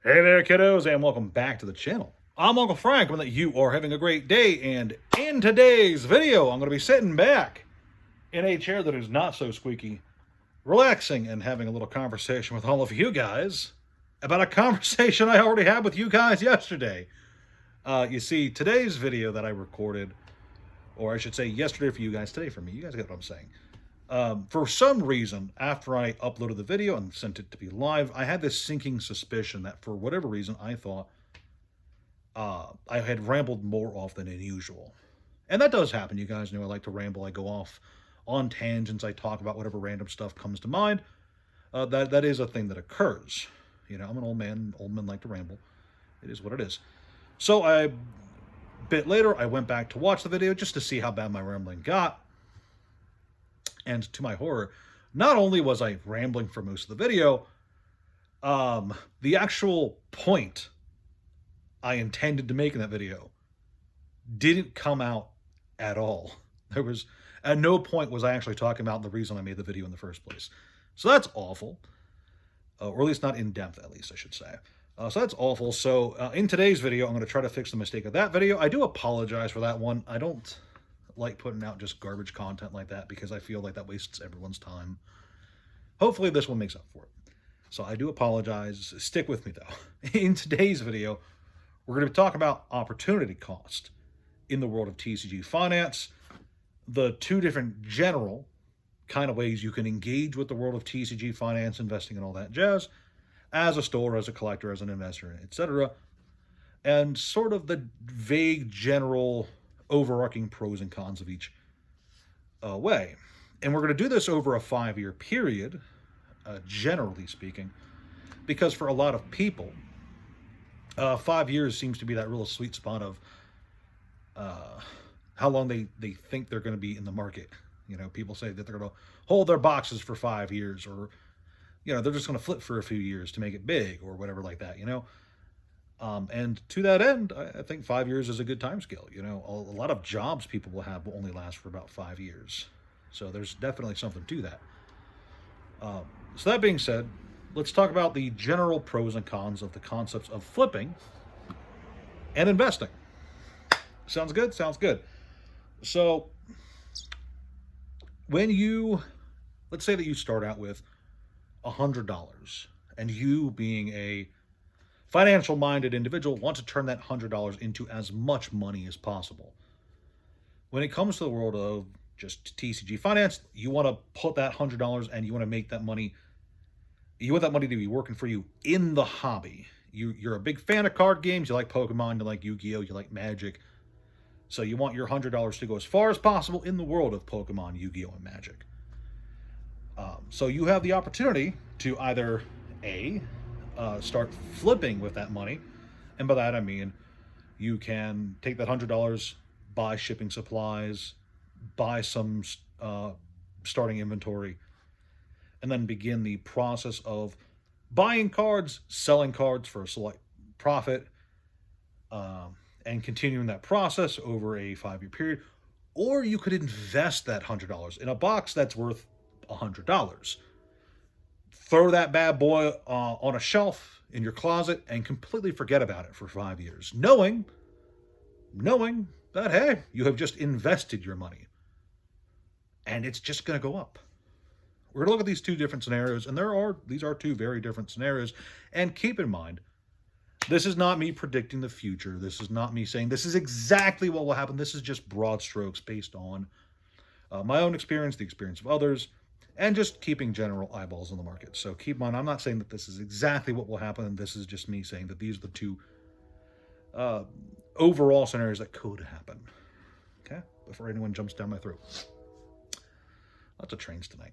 Hey there, kiddos, and welcome back to the channel. I'm Uncle Frank, hoping that you are having a great day, and in today's video, I'm going to be sitting back in a chair that is not so squeaky, relaxing and having a little conversation with all of you guys about a conversation I already had with you guys yesterday. You see, today's video that I recorded, or I should say yesterday for you guys, today for me, you guys get what I'm saying. For some reason, after I uploaded the video and sent it to be live, I had this sinking suspicion that for whatever reason, I thought I had rambled more off than usual. And that does happen. You guys know I like to ramble. I go off on tangents. I talk about whatever random stuff comes to mind. That is a thing that occurs. You know, I'm an old man. Old men like to ramble. It is what it is. So a bit later, I went back to watch the video just to see how bad my rambling got. And to my horror, not only was I rambling for most of the video, the actual point I intended to make in that video didn't come out at all. There was, at no point was I actually talking about the reason I made the video in the first place. So that's awful. Or at least not in depth, at least I should say. So that's awful. So in today's video, I'm going to try to fix the mistake of that video. I do apologize for that one. I don't like putting out just garbage content like that because I feel like that wastes everyone's time. Hopefully this one makes up for it. So I do apologize. Stick with me though. In today's video, we're going to be talking about opportunity cost in the world of TCG finance, the two different general kind of ways you can engage with the world of TCG finance, investing and all that jazz, as a store, as a collector, as an investor, etc. And sort of the vague general overarching pros and cons of each way. And we're going to do this over a 5-year period, generally speaking, because for a lot of people, 5 years seems to be that real sweet spot of how long they think they're going to be in the market. You know, people say that they're going to hold their boxes for 5 years, or, you know, they're just going to flip for a few years to make it big or whatever like that, you know. And to that end, I think 5 years is a good time scale. You know, a lot of jobs people will have will only last for about 5 years. So there's definitely something to that. So that being said, let's talk about the general pros and cons of the concepts of flipping and investing. Sounds good? Sounds good. So when let's say that you start out with $100, and you being a financial minded individual want to turn that $100 into as much money as possible. When it comes to the world of just TCG finance, you want to put that $100 and you want to make that money. You want that money to be working for you in the hobby. You're a big fan of card games. You like Pokemon, you like Yu-Gi-Oh, you like Magic. So you want your $100 to go as far as possible in the world of Pokemon, Yu-Gi-Oh, and Magic. So you have the opportunity to either start flipping with that money. And by that I mean you can take that $100, buy shipping supplies, buy some starting inventory, and then begin the process of buying cards, selling cards for a slight profit, and continuing that process over a 5-year period. Or you could invest that $100 in a box that's worth $100. Throw that bad boy on a shelf in your closet and completely forget about it for 5 years, knowing that, hey, you have just invested your money and it's just going to go up. We're going to look at these two different scenarios, and these are two very different scenarios. And keep in mind, this is not me predicting the future. This is not me saying this is exactly what will happen. This is just broad strokes based on my own experience, the experience of others, and just keeping general eyeballs on the market. So keep in mind, I'm not saying that this is exactly what will happen. This is just me saying that these are the two overall scenarios that could happen. Okay? Before anyone jumps down my throat. Lots of trains tonight.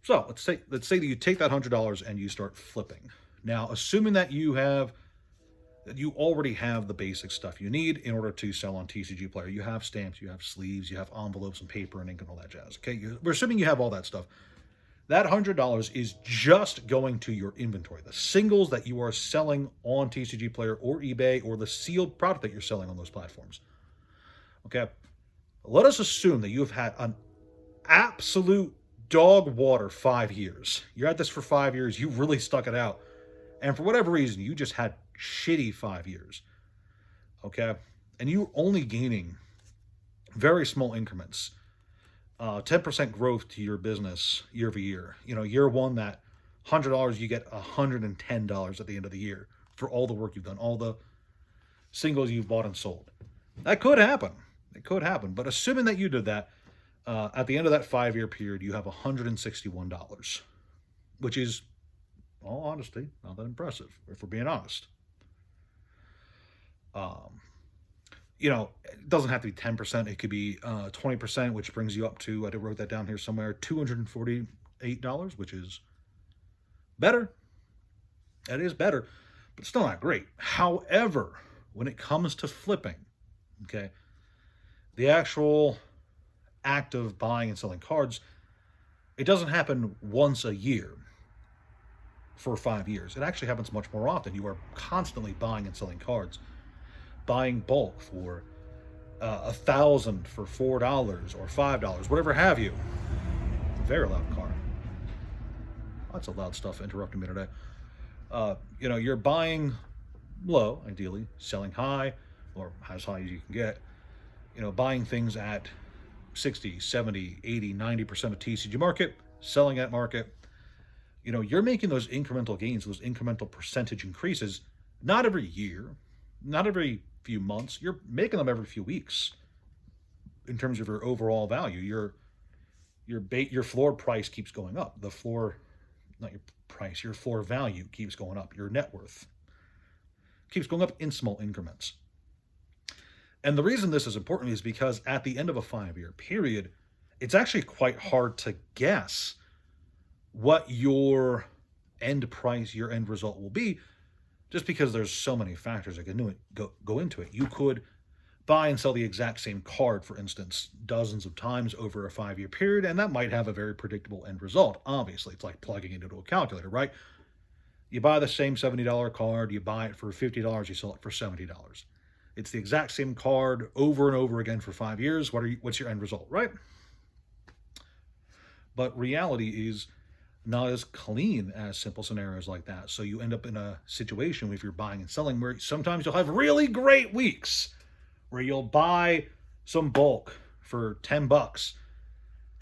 So let's say that you take that $100 and you start flipping. Now, assuming that you already have the basic stuff you need in order to sell on TCG Player. You have stamps, you have sleeves, you have envelopes and paper and ink and all that jazz. Okay, we're assuming you have all that stuff. That $100 is just going to your inventory. The singles that you are selling on TCG Player or eBay, or the sealed product that you're selling on those platforms. Okay, let us assume that you have had an absolute dog water 5 years. You're at this for 5 years. You really stuck it out. and for whatever reason, you just had shitty 5 years, okay? And you're only gaining very small increments, 10% growth to your business year over year. Year one, that $100, you get $110 at the end of the year for all the work you've done, all the singles you've bought and sold. That could happen. It could happen. But assuming that you did that, at the end of that 5-year period, you have $161, which is, in all honesty, not that impressive, if we're being honest. It doesn't have to be 10%. It could be 20%, which brings you up to, I wrote that down here somewhere, $248, which is better. That is better, but still not great. However, when it comes to flipping, okay, the actual act of buying and selling cards, it doesn't happen once a year for 5 years. It actually happens much more often. You are constantly buying and selling cards, buying bulk for 1,000 for $4 or $5, whatever have you. Very loud car. Lots of loud stuff interrupting me today. You're buying low, ideally, selling high, or as high as you can get. Buying things at 60, 70, 80, 90% of TCG market, selling at market. You're making those incremental gains, those incremental percentage increases, not every year, not every few months. You're making them every few weeks in terms of your overall value. Your floor price keeps going up. The floor, not your price, your floor value keeps going up. Your net worth keeps going up in small increments. And the reason this is important is because at the end of a 5-year period, it's actually quite hard to guess what your end price, your end result will be, just because there's so many factors that can go into it. You could buy and sell the exact same card, for instance, dozens of times over a 5-year period, and that might have a very predictable end result. Obviously, it's like plugging it into a calculator, right? You buy the same $70 card, you buy it for $50, you sell it for $70. It's the exact same card over and over again for 5 years. What's your end result, right? But reality is not as clean as simple scenarios like that. So you end up in a situation if you're buying and selling where sometimes you'll have really great weeks where you'll buy some bulk for $10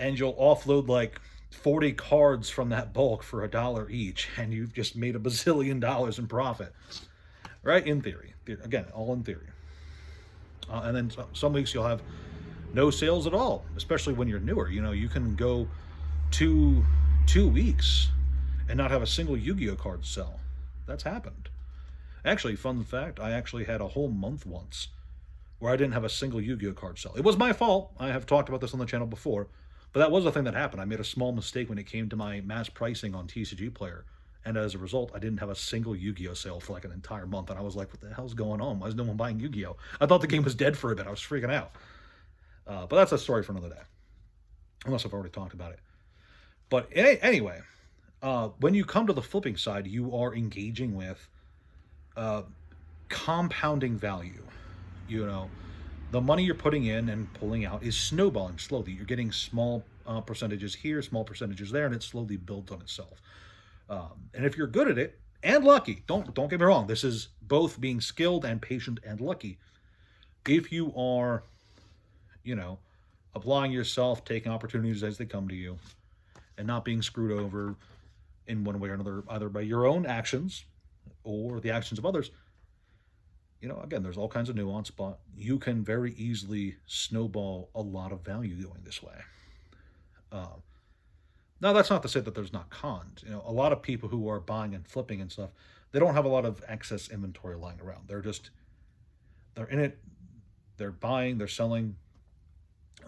and you'll offload like 40 cards from that bulk for $1 each, and you've just made a bazillion dollars in profit, right? In theory. Again, all in theory. And then some weeks you'll have no sales at all, especially when you're newer. You can go two weeks and not have a single Yu-Gi-Oh card sell. That's happened. Actually, fun fact, I actually had a whole month once where I didn't have a single Yu-Gi-Oh card sell. It was my fault. I have talked about this on the channel before, but that was the thing that happened. I made a small mistake when it came to my mass pricing on TCG Player, and as a result, I didn't have a single Yu-Gi-Oh sale for like an entire month, and I was like, what the hell's going on? Why is no one buying Yu-Gi-Oh? I thought the game was dead for a bit. I was freaking out. But that's a story for another day, unless I've already talked about it. But anyway, when you come to the flipping side, you are engaging with compounding value. The money you're putting in and pulling out is snowballing slowly. You're getting small percentages here, small percentages there, and it slowly builds on itself. And if you're good at it and lucky, don't get me wrong, this is both being skilled and patient and lucky. If you are, applying yourself, taking opportunities as they come to you, and not being screwed over in one way or another, either by your own actions or the actions of others, again, there's all kinds of nuance, but you can very easily snowball a lot of value going this way. Now, that's not to say that there's not cons. A lot of people who are buying and flipping and stuff, they don't have a lot of excess inventory lying around. They're in it, they're buying, they're selling.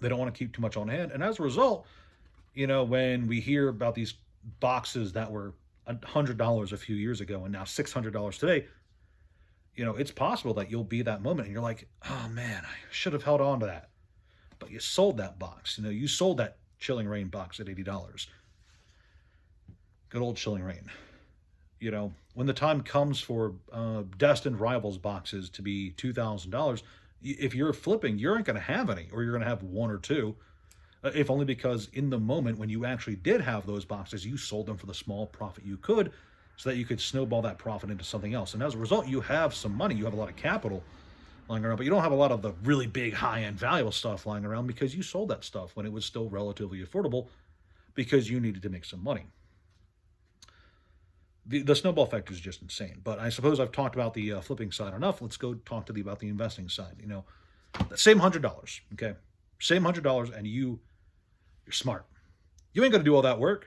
They don't want to keep too much on hand. And as a result, when we hear about these boxes that were $100 a few years ago and now $600 today, it's possible that you'll be that moment and you're like, oh man, I should have held on to that. But you sold that box. You sold that Chilling Reign box at $80. Good old Chilling Reign. When the time comes for Destined Rivals boxes to be $2,000, if you're flipping, you aren't going to have any, or you're going to have one or two, if only because in the moment when you actually did have those boxes, you sold them for the small profit you could, so that you could snowball that profit into something else. And as a result, you have some money, you have a lot of capital lying around, but you don't have a lot of the really big, high-end, valuable stuff lying around because you sold that stuff when it was still relatively affordable because you needed to make some money. The snowball effect is just insane. But I suppose I've talked about the flipping side enough. Let's go talk to about the investing side. You know, that same $100, okay? Same $100, and you're smart. You ain't going to do all that work.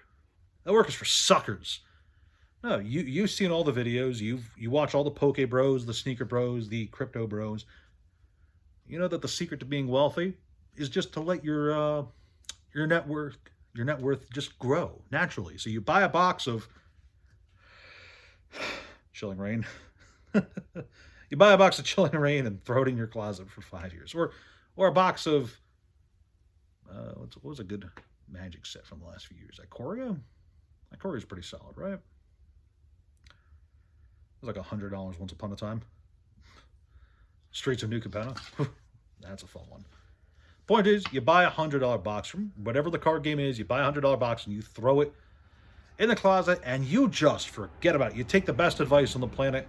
That work is for suckers. No, you've seen all the videos. You watch all the Poke Bros, the Sneaker Bros, the Crypto Bros. You know that the secret to being wealthy is just to let your net worth just grow naturally. So you buy a box of Chilling Reign. You buy a box of Chilling Reign and throw it in your closet for 5 years, or a box of what was a good Magic set from the last few years? Ikoria. Ikoria's pretty solid, right? It was like $100 once upon a time. Streets of New Capenna. That's a fun one. Point is, you buy a $100 box from whatever the card game is. You buy a $100 box and you throw it in the closet and you just forget about it. You take the best advice on the planet,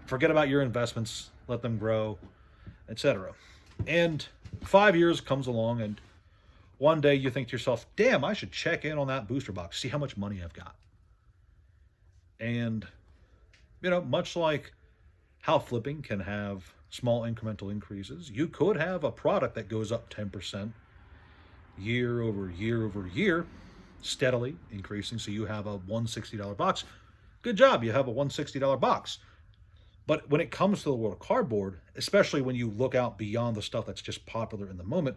forget about your investments, let them grow, etc. And 5 years comes along and one day you think to yourself, damn, I should check in on that booster box, see how much money I've got. And, you know, much like how flipping can have small incremental increases, you could have a product that goes up 10% year over year over year, steadily increasing. So you have a $160 box. Good job, you have a $160 box. But when it comes to the world of cardboard, especially when you look out beyond the stuff that's just popular in the moment,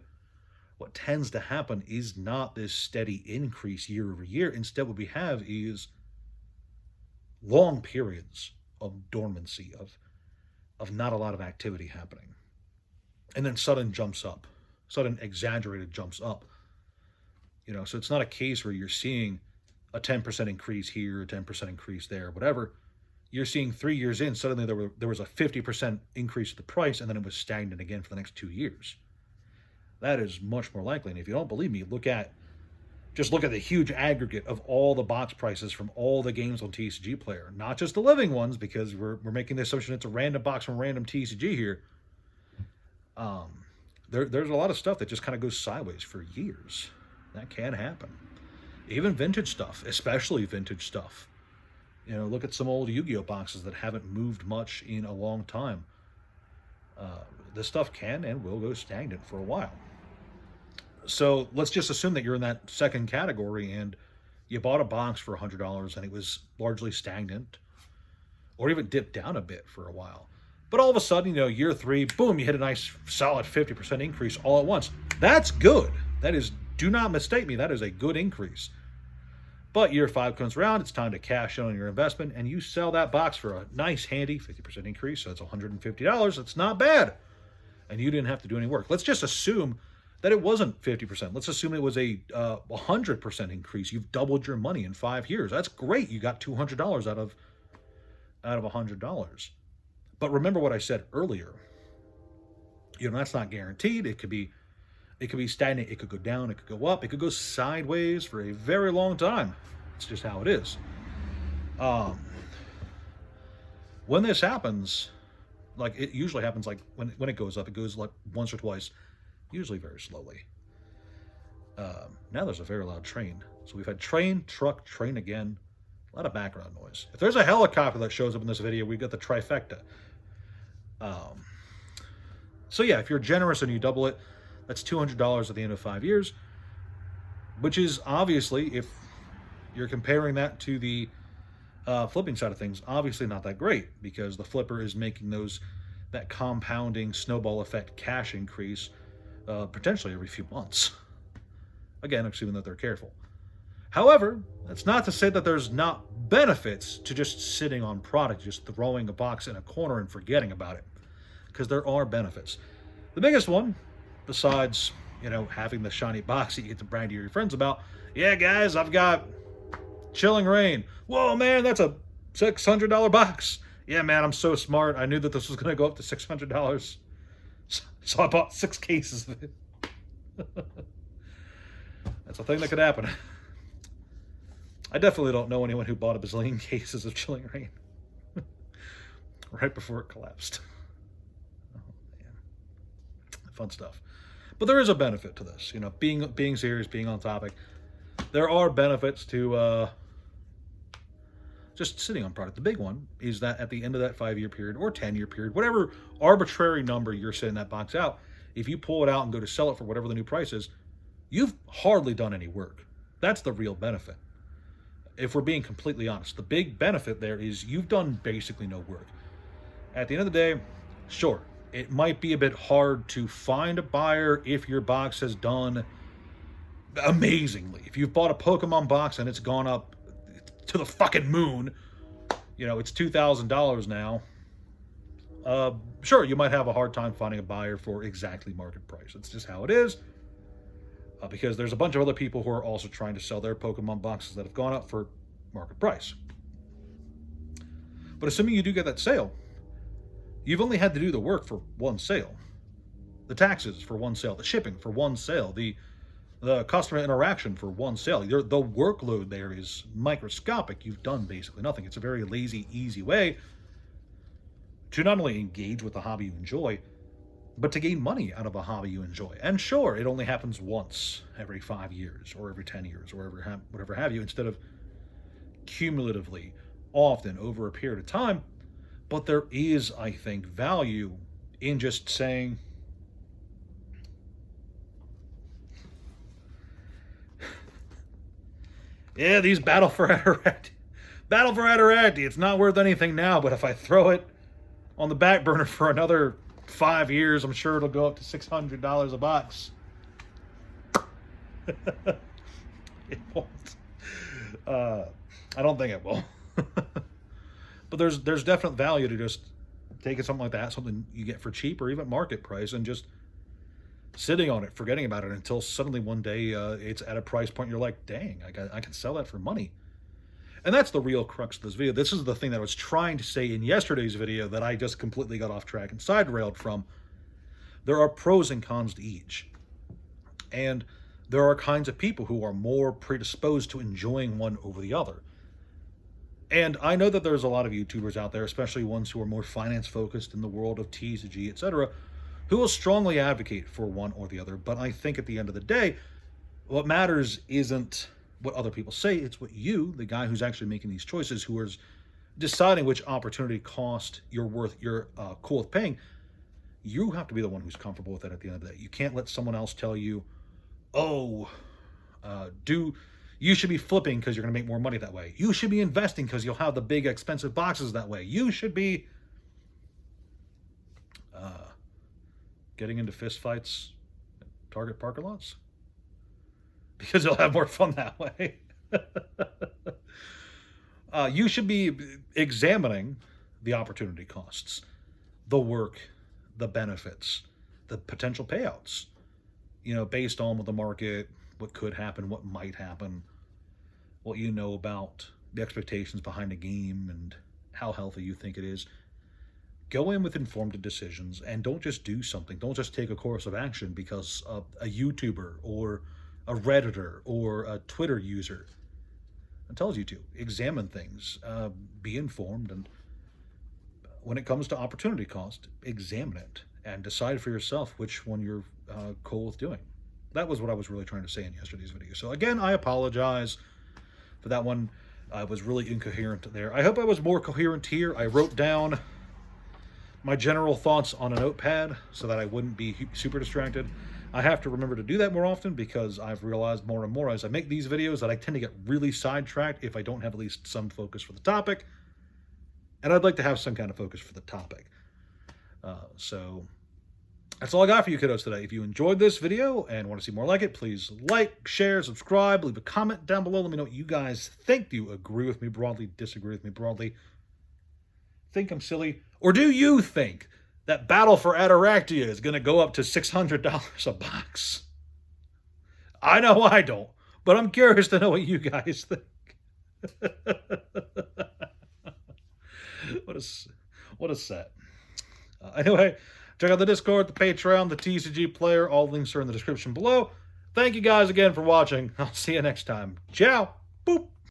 what tends to happen is not this steady increase year over year. Instead, what we have is long periods of dormancy, of not a lot of activity happening. And then sudden exaggerated jumps up. You know, so it's not a case where you're seeing a 10% increase here, a 10% increase there, whatever. You're seeing 3 years in, suddenly there was a 50% increase in the price, and then it was stagnant again for the next 2 years. That is much more likely. And if you don't believe me, just look at the huge aggregate of all the box prices from all the games on TCG Player, not just the living ones, because we're making the assumption it's a random box from random TCG here. There's a lot of stuff that just kind of goes sideways for years. That can happen. Even vintage stuff, especially vintage stuff. You know, look at some old Yu-Gi-Oh boxes that haven't moved much in a long time. This stuff can and will go stagnant for a while. So let's just assume that you're in that second category and you bought a box for $100 and it was largely stagnant or even dipped down a bit for a while. But all of a sudden, you know, year 3, boom, you hit a nice solid 50% increase all at once. That's good. That is, do not mistake me, that is a good increase. But year 5 comes around, it's time to cash in on your investment, and you sell that box for a nice, handy 50% increase, so that's $150. That's not bad. And you didn't have to do any work. Let's just assume that it wasn't 50%. Let's assume it was a 100% increase. You've doubled your money in 5 years. That's great. You got $200 out of $100. But remember what I said earlier. You know, that's not guaranteed. It could be stagnant. It could go down. It could go up. It could go sideways for a very long time. It's just how it is. When this happens, like it usually happens, like when it goes up, it goes like once or twice, usually very slowly. Now there's a very loud train. So we've had train, truck, train again. A lot of background noise. If there's a helicopter that shows up in this video, we've got the trifecta. So yeah, if you're generous and you double it, that's $200 at the end of 5 years, which is obviously, if you're comparing that to the flipping side of things, obviously not that great, because the flipper is making that compounding snowball effect cash increase potentially every few months. Again, assuming that they're careful. However, that's not to say that there's not benefits to just sitting on product, just throwing a box in a corner and forgetting about it, because there are benefits. The biggest one, besides, you know, having the shiny box that you get to brag to your friends about, yeah, guys, I've got Chilling Reign. Whoa, man, that's a $600 box. Yeah, man, I'm so smart. I knew that this was going to go up to $600. So I bought 6 cases of it. That's a thing that could happen. I definitely don't know anyone who bought a bazillion cases of Chilling Reign right before it collapsed. Oh, man. Fun stuff. But there is a benefit to this, you know, being serious, being on topic. There are benefits to just sitting on product. The big one is that at the end of that 5-year period or 10-year period, whatever arbitrary number you're sending that box out, if you pull it out and go to sell it for whatever the new price is, you've hardly done any work. That's the real benefit. If we're being completely honest, the big benefit there is you've done basically no work. At the end of the day, sure, it might be a bit hard to find a buyer if your box has done amazingly. If you've bought a Pokemon box and it's gone up to the fucking moon, you know, it's $2,000 now. Sure, you might have a hard time finding a buyer for exactly market price. It's just how it is. Because there's a bunch of other people who are also trying to sell their Pokemon boxes that have gone up for market price. But assuming you do get that sale, you've only had to do the work for one sale. The taxes for one sale, the shipping for one sale, the customer interaction for one sale. The workload there is microscopic. You've done basically nothing. It's a very lazy, easy way to not only engage with the hobby you enjoy, but to gain money out of a hobby you enjoy. And sure, it only happens once every 5 years or every 10 years or whatever have you, instead of cumulatively often over a period of time. But there is, I think, value in just saying, yeah, these Battle for Adiracti, it's not worth anything now, but if I throw it on the back burner for another 5 years, I'm sure it'll go up to $600 a box. It won't. I don't think it will. But there's definite value to just taking something like that, something you get for cheap or even market price, and just sitting on it, forgetting about it until suddenly one day it's at a price point you're like, dang, I can sell that for money. And that's the real crux of this video. This is the thing that I was trying to say in yesterday's video that I just completely got off track and side-railed from. There are pros and cons to each. And there are kinds of people who are more predisposed to enjoying one over the other. And I know that there's a lot of YouTubers out there, especially ones who are more finance-focused in the world of TCG, etc., who will strongly advocate for one or the other. But I think at the end of the day, what matters isn't what other people say, it's what you, the guy who's actually making these choices, who is deciding which opportunity cost you're cool with paying. You have to be the one who's comfortable with it at the end of the day. You can't let someone else tell you, oh, you should be flipping because you're going to make more money that way. You should be investing because you'll have the big expensive boxes that way. You should be getting into fist fights at Target parking lots because you'll have more fun that way. You should be examining the opportunity costs, the work, the benefits, the potential payouts, you know, based on what the market, what could happen, what might happen, what you know about the expectations behind a game and how healthy you think it is. Go in with informed decisions and don't just do something. Don't just take a course of action because a YouTuber or a Redditor or a Twitter user tells you to. Examine things, be informed, and when it comes to opportunity cost, examine it and decide for yourself which one you're cool with doing. That was what I was really trying to say in yesterday's video. So again, I apologize for that one. I was really incoherent there. I hope I was more coherent here. I wrote down my general thoughts on a notepad so that I wouldn't be super distracted. I have to remember to do that more often because I've realized more and more as I make these videos that I tend to get really sidetracked if I don't have at least some focus for the topic. And I'd like to have some kind of focus for the topic. So that's all I got for you kiddos today. If you enjoyed this video and want to see more like it, please like, share, subscribe, leave a comment down below. Let me know what you guys think. Do you agree with me broadly, disagree with me broadly, think I'm silly? Or do you think that Battle for Adiractia is going to go up to $600 a box? I know I don't, but I'm curious to know what you guys think. What a set. Anyway, check out the Discord, the Patreon, the TCG player. All links are in the description below. Thank you guys again for watching. I'll see you next time. Ciao. Boop.